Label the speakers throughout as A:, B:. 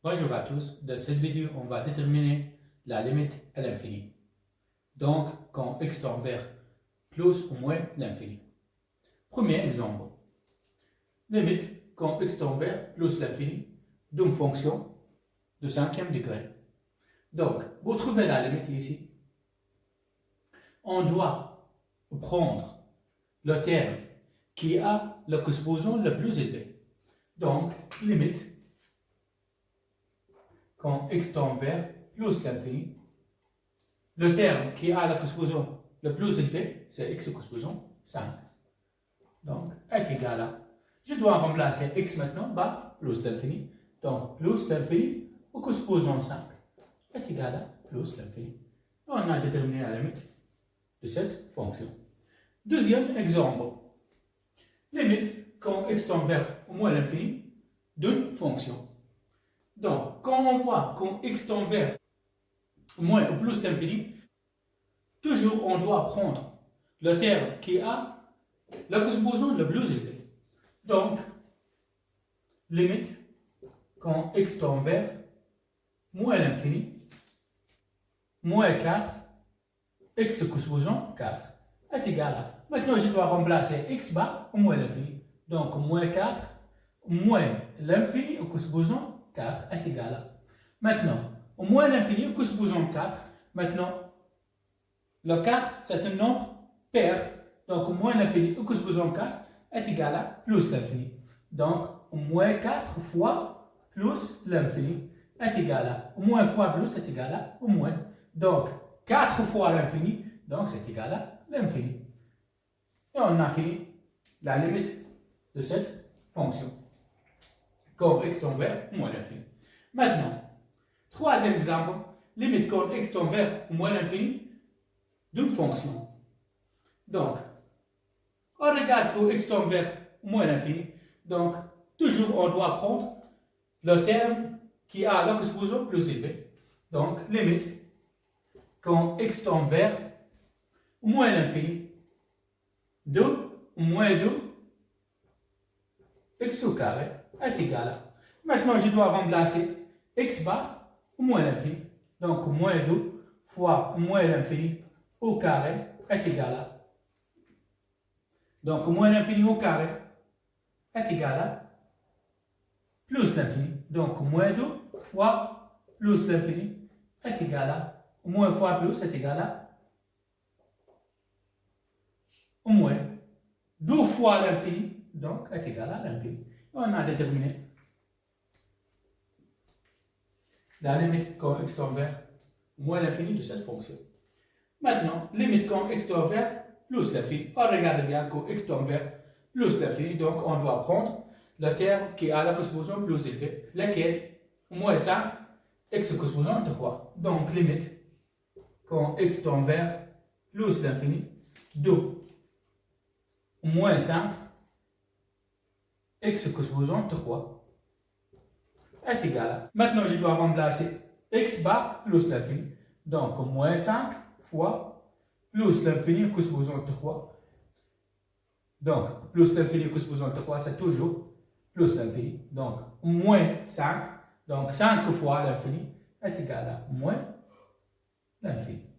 A: Bonjour à tous, dans cette vidéo, on va déterminer la limite à l'infini. Donc, quand x tend vers plus ou moins l'infini. Premier exemple. Limite quand x tend vers plus l'infini d'une fonction de 5e degré. Donc, pour trouver la limite ici, on doit prendre le terme qui a le exposant le plus élevé. Donc, limite quand x tend vers plus l'infini, le terme qui a l'exposant le plus élevé, c'est x exposant 5. Donc, est égal à, je dois remplacer x maintenant par plus l'infini. Donc, plus l'infini exposant 5 est égal à plus l'infini. On a déterminé la limite de cette fonction. Deuxième exemple. Limite quand x tend vers moins l'infini d'une fonction. Donc, quand on voit quand x tend vers moins ou plus l'infini, toujours on doit prendre le terme qui a l'exposant le plus élevé. Donc, limite quand x tend vers moins l'infini, moins 4, x exposant 4 est égal à. Maintenant, je dois remplacer x bar au moins l'infini. Donc, moins 4 moins l'infini exposant 4 est égal à. Maintenant, au moins l'infini exposant 4, maintenant, le 4, c'est un nombre pair. Donc, moins l'infini exposant 4 est égal à plus l'infini. Donc, moins 4 fois plus l'infini est égal à. Moins fois plus est égal à au moins. Donc, 4 fois l'infini, donc c'est égal à l'infini. Et on a fini la limite de cette fonction. Quand x tend vers moins l'infini. Maintenant, troisième exemple, limite quand x tend vers moins l'infini d'une fonction. Donc, on regarde quand x tend vers moins l'infini. Donc, toujours on doit prendre le terme qui a l'exposant plus élevé. Donc, limite quand x tend vers moins l'infini de moins 2 x au carré est égal à. Maintenant, je dois remplacer x bar au moins l'infini. Donc, moins 2 fois moins l'infini au carré est égal à. Donc, moins l'infini au carré est égal à plus l'infini. Donc, moins 2 fois plus l'infini est égal à. Moins fois plus est égal à au moins 2 fois l'infini, donc est égal à l'infini. On a déterminé la limite quand x tend vers moins l'infini de cette fonction. Maintenant, limite quand x tend vers plus l'infini. On regarde bien quand x tend vers plus l'infini, donc on doit prendre le terme qui a l'exposant plus élevé, lequel moins 5, x exposant 3. Donc, limite quand x tend vers plus l'infini de moins 5, x exposant 3 est égal à. Maintenant, je dois remplacer x bar plus l'infini. Donc, moins 5 fois plus l'infini exposant 3. Donc, plus l'infini exposant 3, c'est toujours plus l'infini. Donc, moins 5. Donc, 5 fois l'infini est égal à moins l'infini.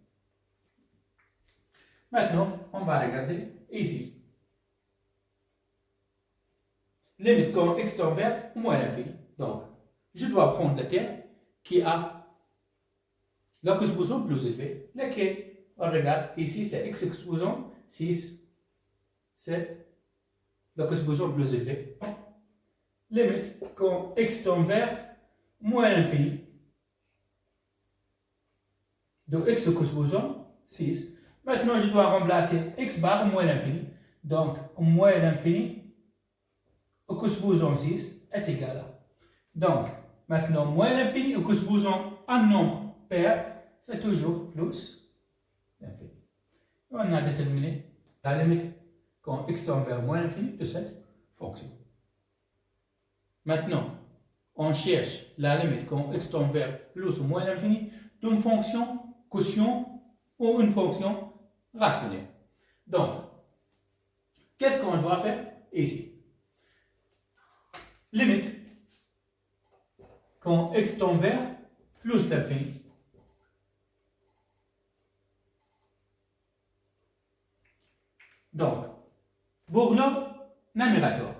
A: Maintenant, on va regarder ici. Limite quand x tend vers moins l'infini. Donc, je dois prendre le terme qui a l'exposant plus élevé, lequel, on regarde ici, c'est x exposant 6, c'est l'exposant plus élevé. Limite quand x tend vers moins l'infini de x exposant 6. Maintenant, je dois remplacer x bar moins l'infini. Donc, moins l'infini exposant 6 est égal à. Donc, maintenant, moins l'infini exposant un nombre pair, c'est toujours plus l'infini. On a déterminé la limite quand x tend vers moins l'infini de cette fonction. Maintenant, on cherche la limite quand x tend vers plus ou moins l'infini d'une fonction quotient ou une fonction rationnelle. Donc, qu'est-ce qu'on doit faire ici? Limite quand x tend vers plus l'infini. Donc, pour le numérateur,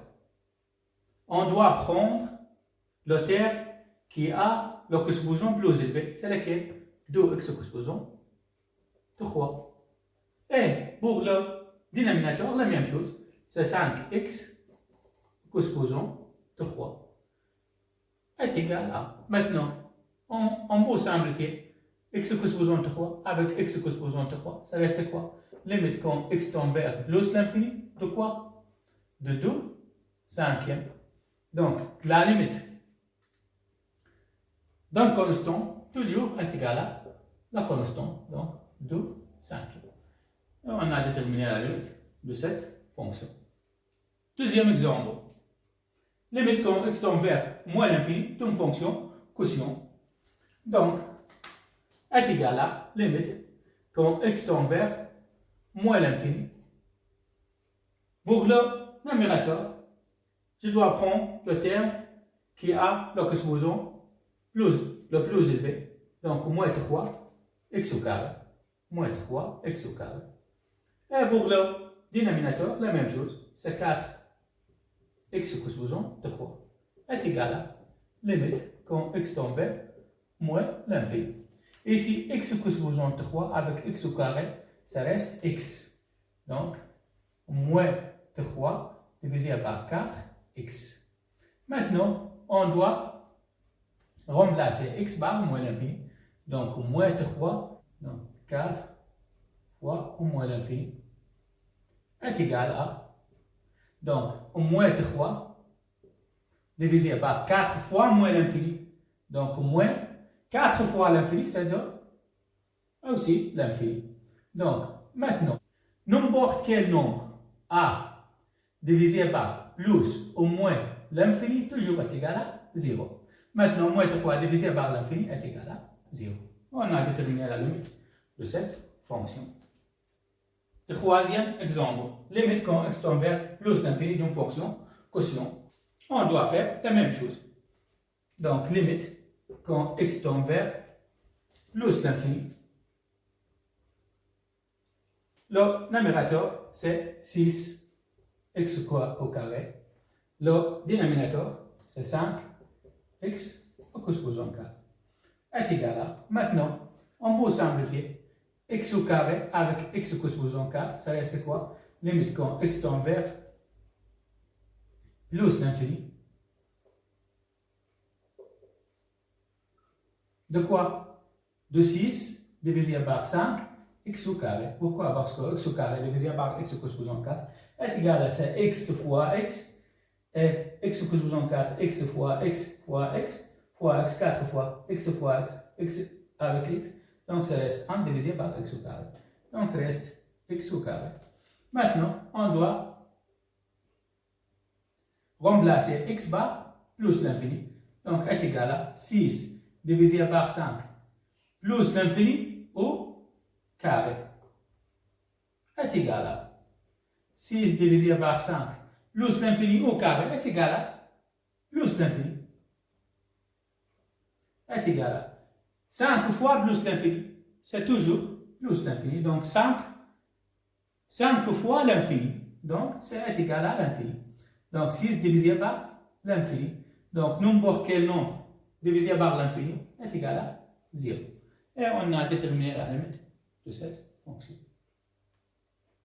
A: on doit prendre le terme qui a le coefficient plus élevé, c'est lequel? 2x coefficient 3. Et pour le dénominateur, la même chose, c'est 5x coefficient 3 est égal à. Maintenant, on peut simplifier x coefficient 3 avec x coefficient 3, ça reste quoi? Limite quand x tend vers plus l'infini, de quoi? De 2 cinquièmes. Donc, la limite d'un constant, toujours est égale à la constante, donc 2 cinquièmes. Et on a déterminé la limite de cette fonction. Deuxième exemple. Limite quand x tend vers moins l'infini d'une fonction quotient. Donc, est égal à limite quand x tend vers moins l'infini. Pour le numérateur, je dois prendre le terme qui a le coefficient le plus élevé. Donc, moins 3 x au carré. Moins 3 x au carré. Et pour le dénominateur, la même chose. C'est 4 x coefficient 3 est égal à limite quand x tend vers moins l'infini. Ici, x coefficient 3 avec x au carré, ça reste x. Donc, moins 3 divisé par 4x. Maintenant, on doit remplacer x par moins l'infini. Donc, moins 3, donc 4 fois moins l'infini est égal à, donc, moins 3 divisé par 4 fois moins l'infini. Donc, moins 4 fois l'infini, c'est aussi l'infini. Donc, maintenant, n'importe quel nombre a divisé par plus ou moins l'infini, toujours est égal à 0. Maintenant, moins 3 divisé par l'infini est égal à 0. On a déterminé la limite de cette fonction. Troisième exemple. Limite quand x tend vers plus l'infini d'une fonction quotient. On doit faire la même chose. Donc, limite quand x tend vers plus l'infini. Le numérateur, c'est 6x au carré. Le dénominateur, c'est 5x au coefficient 4 est égal à. Maintenant, on peut simplifier. X au carré avec x au coefficient 4, ça reste quoi? Limite quand x tend vers plus l'infini. De quoi? De 6 divisé par 5 x au carré. Pourquoi? Parce que x au carré divisé par x au coefficient 4 est égal à c'est x fois x et x au coefficient 4, x fois x fois x fois x 4 fois x avec x. Donc, ça reste 1 divisé par x au carré. Donc, reste x au carré. Maintenant, on doit remplacer x bar plus l'infini. Donc, est égal à 6 divisé par 5 plus l'infini au carré. Est égal à 6 divisé par 5 plus l'infini au carré est égal à plus l'infini. Est égal à 5 fois plus l'infini, c'est toujours plus l'infini. Donc 5 fois l'infini. Donc c'est égal à l'infini. Donc 6 divisé par l'infini. Donc n'importe quel nombre divisé par l'infini est égal à 0. Et on a déterminé la limite de cette fonction.